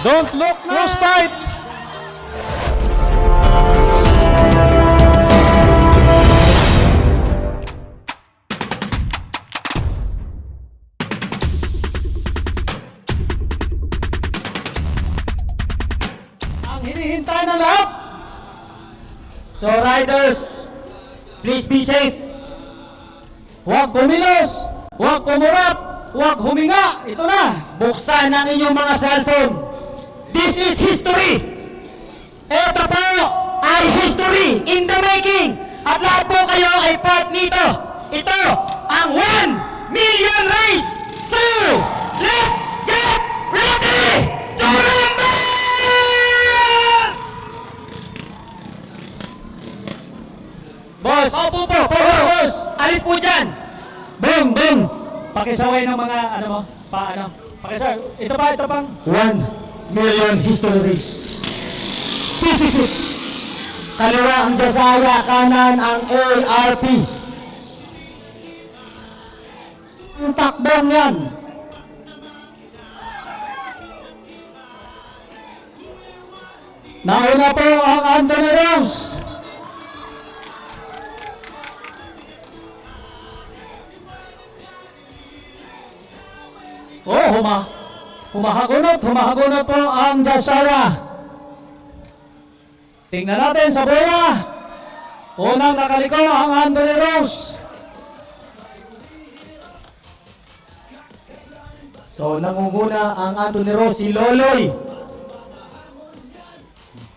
Don't look, close fight. Ang hinihintay ng lahat. So riders, please be safe. Huwag kumilos, huwag kumurap, huwag huminga. Ito na. Buksan ang inyong mga cellphone. This is history. Ito po ay history in the making. At lahat po kayo ay part nito. Ito ang 1 million race. So, let's get ready to rumble! Boss. Opo po, Boss. alis po dyan. Boom, boom. Pakisaway ng mga ano mo, Pakisaway. Ito pang 1 million history race. This is it. Kaliwa ang Jasaya, kanan ang ARP. Ang takbong yan. nauna po ang Anthony Rose. Oh, humahagunot po ang Jasaya. Tingnan natin sa bola. Unang nakaliko ang Anthony Rose. So, nangunguna ang Anthony Rose, si Loloy.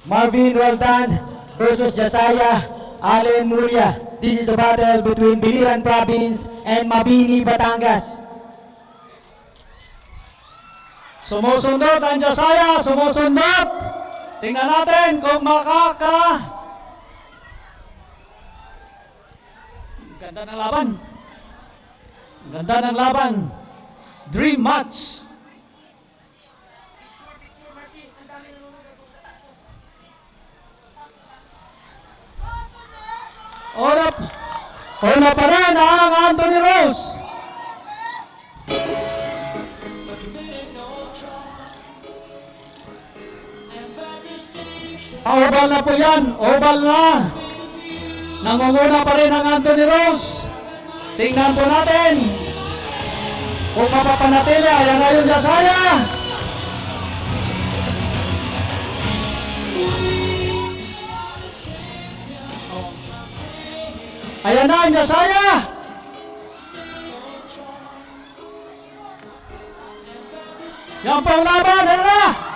Marvin Roldan versus Jasaya, Allen Muria. This is the battle between Biliran Province and Mabini, Batangas. Sumusundot ang Jasaya, sumusundot. Tingnan natin kung Ganda ng laban. Ganda ng laban. Dream match. Una pa rin ang Anthony Rose. Oval na po yan. Oval na. Nangunguna pa rin ang Anthony Rose. Tingnan po natin kung mapapanatili. Ayan na yung Jasaya. Ayan na ang Jasaya. Yan po ang laban. Ayan na.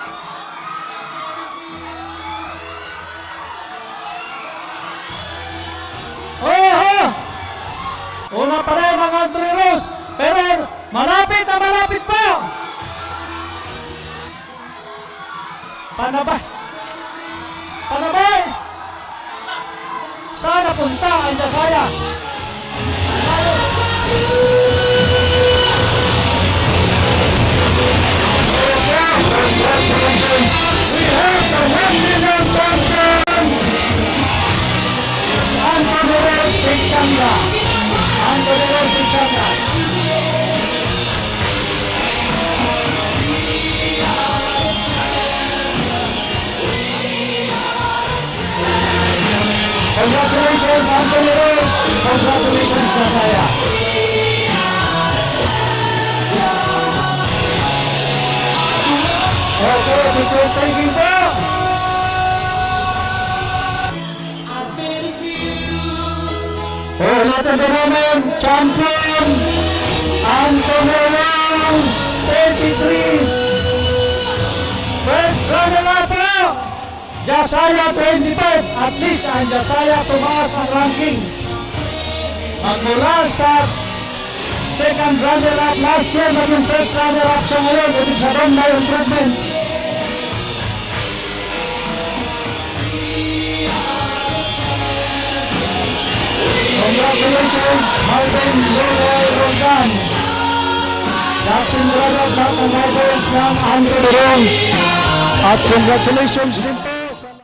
Una pa rin ang Anthony Rose, pero malapit na malapit po. Panabay. Saan napunta ang Jasaya? We have the 1 million champion, Anthony Rose Pichanga. Anthony Rose Pichanga. Congratulations, Anthony Rose. Congratulations, Jasaya. Okay, picture taking po. Ulit ang naman, champion, Anthony Rose, 33. First runner-up po, Jasaya 25. At least ang Jasaya tumaas ang ranking. Magmula sa second runner-up last year, maging first runner-up siya ngayon. Ibig sabihin may improvement. Congratulations, Marvin Leroy Roldan. Justin Brother, lahat ng riders ng Anthony Rose. At congratulations din po